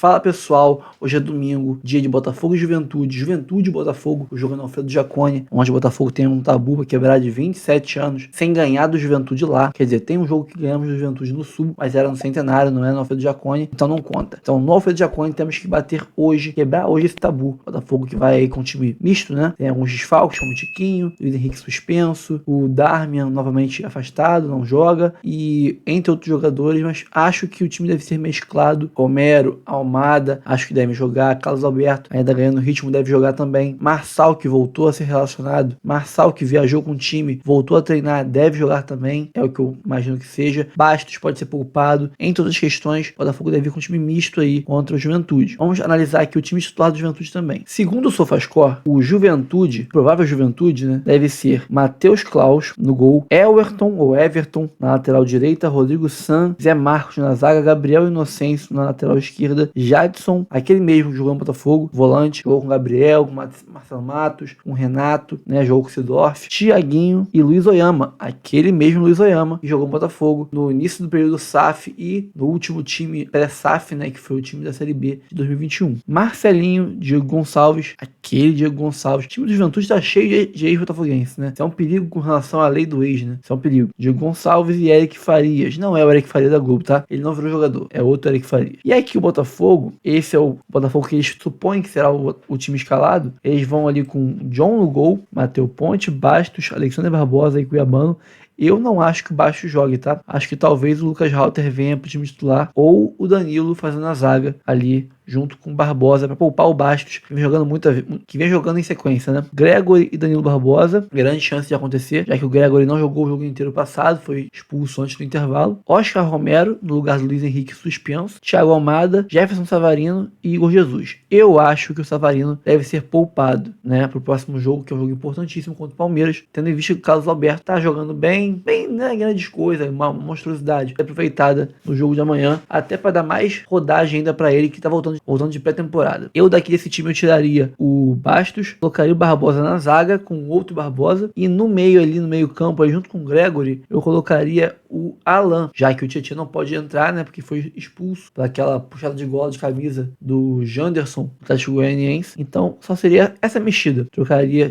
Fala pessoal, hoje é domingo, dia de Botafogo e Juventude, Juventude e Botafogo, o jogo no Alfredo Jaconi, onde o Botafogo tem um tabu para quebrar de 27 anos, sem ganhar do Juventude lá, quer dizer, tem um jogo que ganhamos do Juventude no Sul, mas era no Centenário, não é no Alfredo Jaconi, então não conta. Então no Alfredo Jaconi temos que bater hoje, quebrar hoje esse tabu, Botafogo que vai aí com um time misto, né, tem alguns desfalques, como o Tiquinho, Luiz Henrique suspenso, o Darmian novamente afastado, não joga, e entre outros jogadores, mas acho que o time deve ser mesclado, Romero, Almada, acho que deve jogar, Carlos Alberto ainda ganhando ritmo, deve jogar também, Marçal que voltou a ser relacionado, Marçal que viajou com o time, voltou a treinar, deve jogar também, é o que eu imagino que seja, Bastos pode ser poupado, em todas as questões, o Botafogo deve vir com um time misto aí contra o Juventude. Vamos analisar aqui o time titular do Juventude também. Segundo o SofaScore, o Juventude, provável Juventude, né, deve ser Matheus Klaus no gol, Everton na lateral direita, Rodrigo San, Zé Marcos na zaga, Gabriel Inocêncio na lateral esquerda, Jadson, aquele mesmo que jogou no Botafogo, volante, jogou com Gabriel, com Marcelo Matos, com Renato, né, jogou com Sidorf, Thiaguinho e Luiz Oyama, aquele mesmo Luiz Oyama que jogou no Botafogo no início do período SAF e no último time pré-SAF, né, que foi o time da Série B de 2021. Marcelinho, Diego Gonçalves, aquele Diego Gonçalves. O time do Juventude tá cheio de ex-botafoguense, né? Isso é um perigo com relação à lei do ex, né? Isso é um perigo. Diego Gonçalves e Eric Farias. Não é o Eric Farias da Globo, tá? Ele não virou jogador. É outro Eric Farias. E aqui o Botafogo, esse é o Botafogo que eles supõem que será o time escalado. Eles vão ali com John no gol, Matheus Ponte, Bastos, Alexander Barbosa e Cuiabano. Eu não acho que o Bastos jogue, tá? Acho que talvez o Lucas Halter venha pro time titular ou o Danilo fazendo a zaga ali junto com o Barbosa para poupar o Bastos, que vem jogando em sequência, né? Gregory e Danilo Barbosa, grande chance de acontecer, já que o Gregory não jogou o jogo inteiro passado, foi expulso antes do intervalo. Oscar Romero, no lugar do Luiz Henrique suspenso, Thiago Almada, Jefferson Savarino e Igor Jesus. Eu acho que o Savarino deve ser poupado, né, pro próximo jogo, que é um jogo importantíssimo contra o Palmeiras, tendo em vista que o Carlos Alberto tá jogando bem, né, grandes coisas, uma monstruosidade aproveitada no jogo de amanhã, até para dar mais rodagem ainda para ele, que tá voltando de pré-temporada. Eu daqui desse time eu tiraria o Bastos, colocaria o Barbosa na zaga com outro Barbosa e no meio ali, no meio campo, aí, junto com o Gregory, eu colocaria o Alan, já que o Tietchan não pode entrar, né, porque foi expulso daquela puxada de gola de camisa do Janderson, do Atlético Goianiense. Então só seria essa mexida.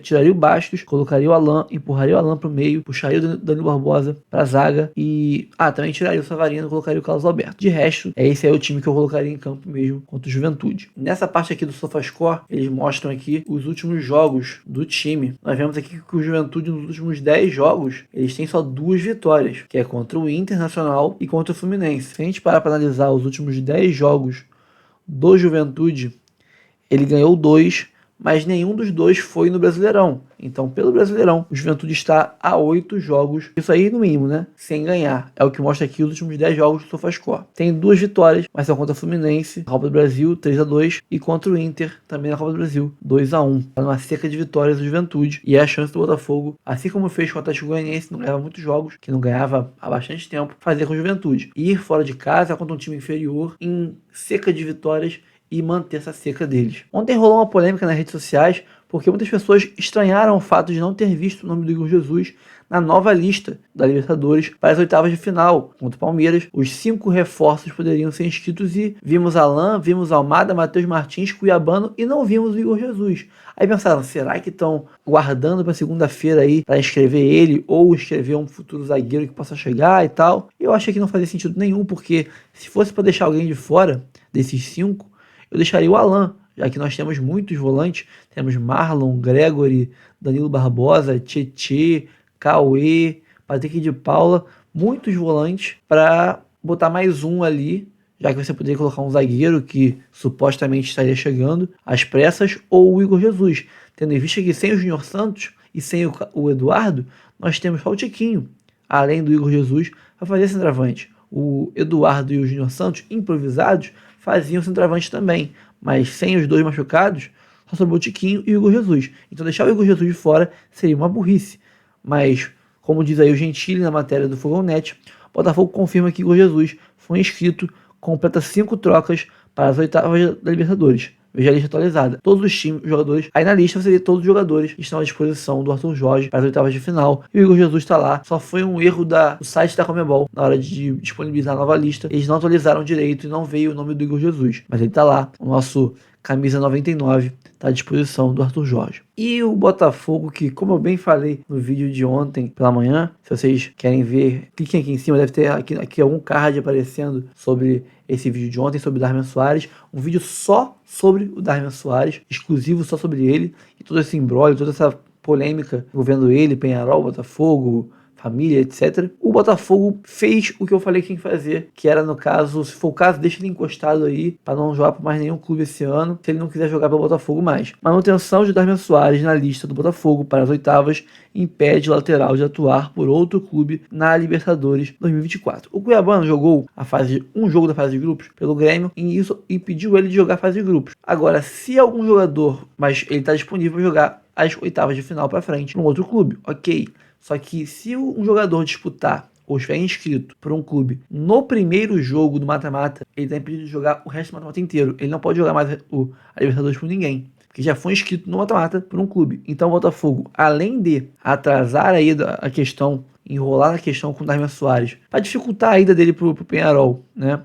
Tiraria o Bastos, colocaria o Alan, empurraria o Alan pro meio, puxaria o Danilo Barbosa pra zaga e também tiraria o Savarino, colocaria o Carlos Alberto. De resto, esse aí é o time que eu colocaria em campo mesmo contra o Juventude. Nessa parte aqui do SofaScore, eles mostram aqui os últimos jogos do time. Nós vemos aqui que o Juventude nos últimos 10 jogos, eles têm só 2 vitórias, que é contra o Internacional e contra o Fluminense. Se a gente parar para analisar os últimos 10 jogos do Juventude, ele ganhou 2, mas nenhum dos 2 foi no Brasileirão. Então, pelo Brasileirão, o Juventude está a 8 jogos, isso aí no mínimo, né? Sem ganhar. É o que mostra aqui os últimos 10 jogos do SofaScore. Tem 2 vitórias, mas são contra o Fluminense, na Copa do Brasil, 3-2, e contra o Inter, também na Copa do Brasil, 2-1. Tá numa seca de vitórias do Juventude, e é a chance do Botafogo, assim como fez com o Atlético Goianiense, não ganhava muitos jogos, que não ganhava há bastante tempo, fazer com o Juventude. Ir fora de casa contra um time inferior, em seca de vitórias, e manter essa seca deles. Ontem rolou uma polêmica nas redes sociais, porque muitas pessoas estranharam o fato de não ter visto o nome do Igor Jesus na nova lista da Libertadores para as oitavas de final contra o Palmeiras. Os 5 reforços poderiam ser inscritos e vimos Alan, vimos Almada, Matheus Martins, Cuiabano e não vimos o Igor Jesus. Aí pensaram, será que estão guardando para segunda-feira aí para inscrever ele ou inscrever um futuro zagueiro que possa chegar e tal? Eu achei que não fazia sentido nenhum, porque se fosse para deixar alguém de fora desses 5, eu deixaria o Alan, já que nós temos muitos volantes, temos Marlon, Gregory, Danilo Barbosa, Tietchan, Cauê, Patrick de Paula, muitos volantes para botar mais um ali, já que você poderia colocar um zagueiro que supostamente estaria chegando às pressas, ou o Igor Jesus, tendo em vista que sem o Júnior Santos e sem o Eduardo, nós temos só o Tiquinho, além do Igor Jesus, para fazer centroavante. O Eduardo e o Júnior Santos, improvisados, faziam centroavante também, mas sem os 2 machucados, só sobrou o Tiquinho e o Igor Jesus. Então deixar o Igor Jesus de fora seria uma burrice. Mas, como diz aí o Gentili na matéria do Fogão Net, o Botafogo confirma que Igor Jesus foi inscrito, completa 5 trocas para as oitavas da Libertadores. veja a lista atualizada. Todos os times, os jogadores, aí na lista você vê todos os jogadores que estão à disposição do Arthur Jorge para as oitavas de final. E o Igor Jesus está lá. Só foi um erro do site da Conmebol na hora de disponibilizar a nova lista. Eles não atualizaram direito e não veio o nome do Igor Jesus. Mas ele está lá, o nosso camisa 99, está à disposição do Arthur Jorge. E o Botafogo, que como eu bem falei no vídeo de ontem pela manhã, se vocês querem ver, cliquem aqui em cima, deve ter aqui algum card aparecendo sobre esse vídeo de ontem, sobre o Darmian Soares, um vídeo só sobre o Darmian Soares, exclusivo só sobre ele, e todo esse imbróglio, toda essa polêmica envolvendo ele, Peñarol, Botafogo, família, etc. O Botafogo fez o que eu falei que tinha que fazer, que era, no caso, se for o caso, deixa ele encostado aí, para não jogar para mais nenhum clube esse ano, se ele não quiser jogar pelo Botafogo mais. Manutenção de Darmian Soares na lista do Botafogo para as oitavas impede o lateral de atuar por outro clube na Libertadores 2024. O Cuiabano jogou um jogo da fase de grupos pelo Grêmio e isso impediu ele de jogar a fase de grupos. Agora, se algum jogador, mas ele está disponível para jogar as oitavas de final para frente num outro clube, ok. Só que se um jogador disputar ou estiver inscrito por um clube no primeiro jogo do mata-mata, ele está impedido de jogar o resto do mata-mata inteiro. Ele não pode jogar mais a Libertadores por ninguém, porque já foi inscrito no mata-mata por um clube. Então o Botafogo, além de atrasar aí a questão, enrolar a questão com o Darmian Soares, para dificultar a ida dele pro Peñarol, né?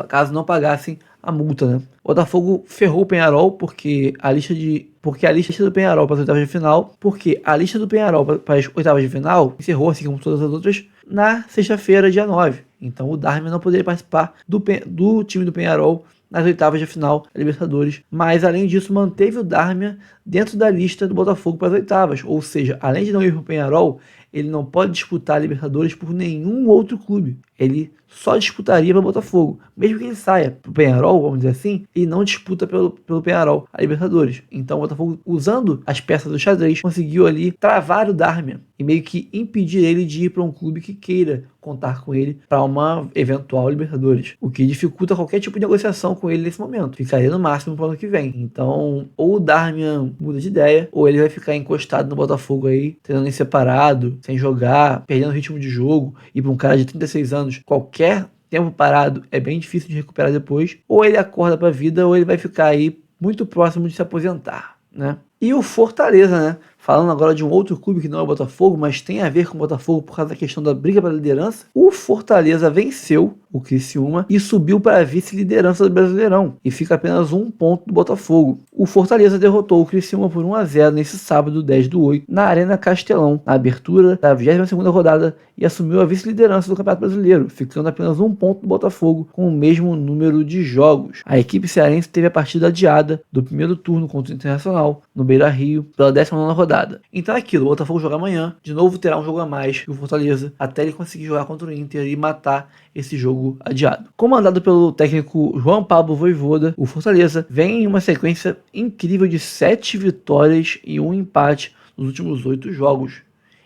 Caso não pagassem a multa, né? O Botafogo ferrou o Peñarol porque a lista do Peñarol para as oitavas de final, porque a lista do Peñarol para as oitavas de final encerrou, assim como todas as outras, na sexta-feira, dia 9. Então o Darmian não poderia participar do time do Peñarol nas oitavas de final da Libertadores, mas além disso manteve o Darmian dentro da lista do Botafogo para as oitavas, ou seja, além de não ir para o Peñarol, ele não pode disputar a Libertadores por nenhum outro clube. Ele só disputaria para o Botafogo. Mesmo que ele saia para o Peñarol, vamos dizer assim, ele não disputa pelo Peñarol a Libertadores. Então o Botafogo, usando as peças do xadrez, conseguiu ali travar o Darmian e meio que impedir ele de ir para um clube que queira contar com ele para uma eventual Libertadores, o que dificulta qualquer tipo de negociação com ele nesse momento. Ficaria no máximo para o ano que vem. Então, ou o Darmian muda de ideia, ou ele vai ficar encostado no Botafogo aí, treinando em separado, sem jogar, perdendo ritmo de jogo, e para um cara de 36 anos, qualquer tempo parado é bem difícil de recuperar depois, ou ele acorda para a vida, ou ele vai ficar aí muito próximo de se aposentar, né? E o Fortaleza, né? Falando agora de um outro clube que não é o Botafogo, mas tem a ver com o Botafogo por causa da questão da briga pela liderança. O Fortaleza venceu o Criciúma e subiu para a vice-liderança do Brasileirão e fica apenas um ponto do Botafogo. O Fortaleza derrotou o Criciúma por 1-0 nesse sábado, 10/8, na Arena Castelão, na abertura da 22ª rodada, e assumiu a vice-liderança do Campeonato Brasileiro, ficando apenas um ponto do Botafogo com o mesmo número de jogos. A equipe cearense teve a partida adiada do primeiro turno contra o Internacional, no Beira-Rio, pela 19ª rodada. Então é aquilo, o Botafogo joga amanhã, de novo terá um jogo a mais que o Fortaleza, até ele conseguir jogar contra o Inter e matar esse jogo adiado. Comandado pelo técnico João Pablo Vojvoda, o Fortaleza vem em uma sequência incrível de 7 vitórias e 1 empate nos últimos 8 jogos.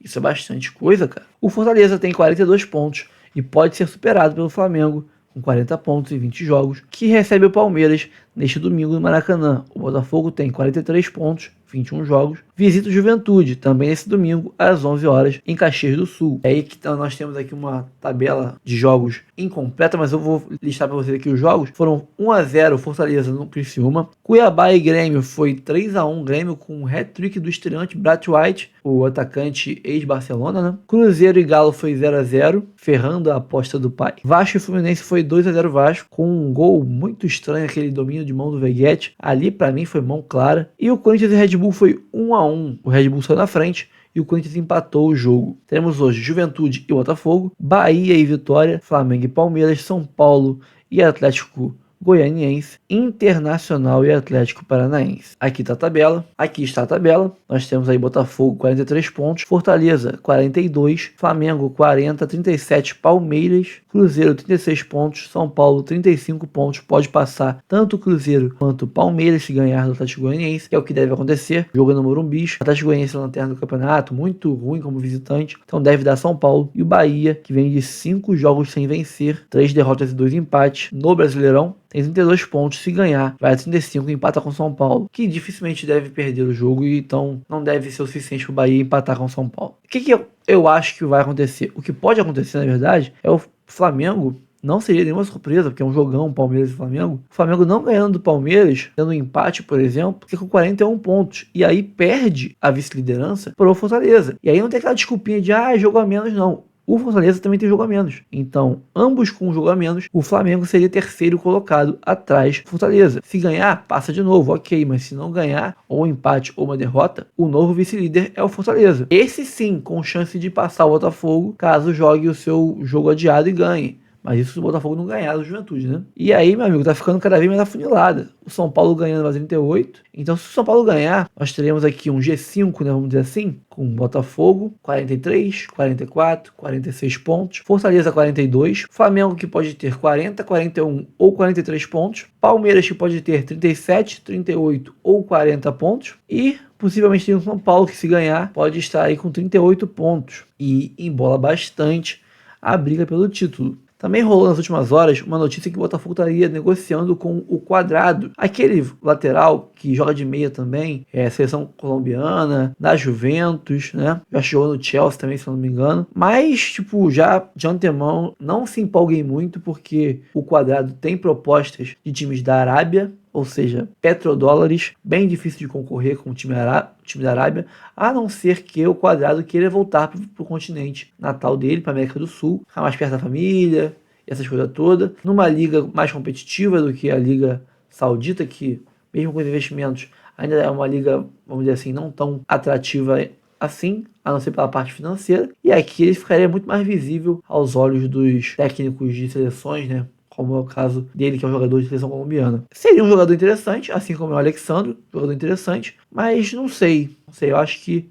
Isso é bastante coisa, cara. O Fortaleza tem 42 pontos e pode ser superado pelo Flamengo, com 40 pontos em 20 jogos, que recebe o Palmeiras neste domingo no Maracanã. O Botafogo tem 43 pontos, 21 jogos. Visita o Juventude, também nesse domingo, às 11 horas, em Caxias do Sul. É aí que nós temos aqui uma tabela de jogos incompleta, mas eu vou listar para vocês aqui os jogos. Foram 1-0 Fortaleza no Criciúma. Cuiabá e Grêmio foi 3-1, Grêmio com um hat-trick do estreante Bratt White, o atacante ex-Barcelona, né? Cruzeiro e Galo foi 0-0, ferrando a aposta do pai. Vasco e Fluminense foi 2-0 Vasco, com um gol muito estranho, aquele domínio de mão do Veguete. Ali, para mim, foi mão clara. E o Corinthians e Red Bull foi 1-1. O Red Bull saiu na frente e o Corinthians empatou o jogo. Teremos hoje Juventude e Botafogo, Bahia e Vitória, Flamengo e Palmeiras, São Paulo e Atlético Goianiense, Internacional e Atlético Paranaense. Aqui está a tabela. Aqui está a tabela. Nós temos aí Botafogo 43 pontos, Fortaleza 42, Flamengo 40, 37, Palmeiras, Cruzeiro 36 pontos, São Paulo 35 pontos. Pode passar tanto o Cruzeiro quanto o Palmeiras se ganhar do Atlético Goianiense, que é o que deve acontecer. Jogo no Morumbi. O Atlético Goianiense é a lanterna do campeonato, muito ruim como visitante, então deve dar São Paulo. E o Bahia, que vem de 5 jogos sem vencer, 3 derrotas e 2 empates no Brasileirão, tem 32 pontos. Se ganhar, vai a 35 e empata com São Paulo, que dificilmente deve perder o jogo, e então não deve ser o suficiente para o Bahia empatar com São Paulo. O que eu acho que vai acontecer? O que pode acontecer, na verdade, é o Flamengo não seria nenhuma surpresa, porque é um jogão, Palmeiras e Flamengo. O Flamengo não ganhando do Palmeiras, tendo um empate, por exemplo, fica com 41 pontos. E aí perde a vice-liderança pro Fortaleza. E aí não tem aquela desculpinha de, jogo a menos, não. O Fortaleza também tem jogo a menos. Então, ambos com jogo a menos, o Flamengo seria terceiro colocado atrás do Fortaleza. Se ganhar, passa de novo, ok. Mas se não ganhar, ou um empate ou uma derrota, o novo vice-líder é o Fortaleza. Esse sim, com chance de passar o Botafogo, caso jogue o seu jogo adiado e ganhe. Mas isso se o Botafogo não ganhar do Juventude, né? E aí, meu amigo, tá ficando cada vez mais afunilada. O São Paulo ganhando mais 38. Então, se o São Paulo ganhar, nós teremos aqui um G5, né? Vamos dizer assim, com Botafogo, 43, 44, 46 pontos. Fortaleza, 42. Flamengo, que pode ter 40, 41 ou 43 pontos. Palmeiras, que pode ter 37, 38 ou 40 pontos. E possivelmente tem o São Paulo, que se ganhar, pode estar aí com 38 pontos. E embola bastante a briga pelo título. Também rolou nas últimas horas uma notícia que o Botafogo estaria negociando com o Quadrado, aquele lateral que joga de meia também, seleção colombiana, da Juventus, né? Já jogou no Chelsea também, se eu não me engano. Mas, já de antemão, não se empolguem muito, porque o Quadrado tem propostas de times da Arábia, ou seja, petrodólares, bem difícil de concorrer com o time da Arábia, a não ser que o Quadrado queira voltar para o continente natal dele, para a América do Sul, ficar mais perto da família, essas coisas todas, numa liga mais competitiva do que a Liga Saudita, que mesmo com os investimentos ainda é uma liga, vamos dizer assim, não tão atrativa assim, a não ser pela parte financeira, e aqui ele ficaria muito mais visível aos olhos dos técnicos de seleções, né? Como é o caso dele, que é um jogador de seleção colombiana. Seria um jogador interessante, assim como é o Alexandro, jogador interessante, mas não sei, eu acho que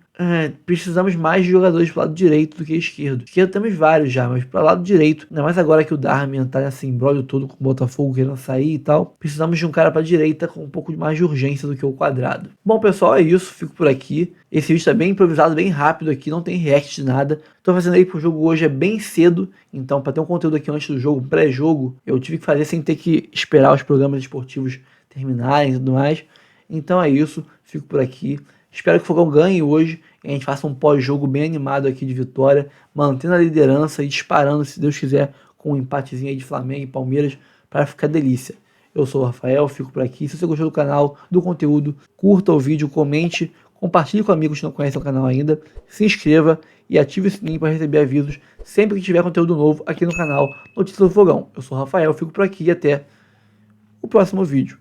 precisamos mais de jogadores pro lado direito do que esquerdo. Esquerdo temos vários já, mas pro lado direito, ainda mais agora que o Darmian tá nesse imbróglio todo com o Botafogo querendo sair e tal, precisamos de um cara pra direita com um pouco mais de urgência do que o Quadrado. Bom, pessoal, é isso, fico por aqui. Esse vídeo tá bem improvisado, bem rápido aqui, não tem react de nada. Tô fazendo aí pro jogo hoje, é bem cedo, então para ter um conteúdo aqui antes do jogo, pré-jogo, eu tive que fazer sem ter que esperar os programas esportivos terminarem e tudo mais. Então é isso, fico por aqui. Espero que o Fogão ganhe hoje e a gente faça um pós-jogo bem animado aqui de vitória, mantendo a liderança e disparando, se Deus quiser, com um empatezinho aí de Flamengo e Palmeiras para ficar delícia. Eu sou o Rafael, fico por aqui. Se você gostou do canal, do conteúdo, curta o vídeo, comente, compartilhe com amigos que não conhecem o canal ainda, se inscreva e ative o sininho para receber avisos sempre que tiver conteúdo novo aqui no canal Notícias do Fogão. Eu sou o Rafael, fico por aqui e até o próximo vídeo.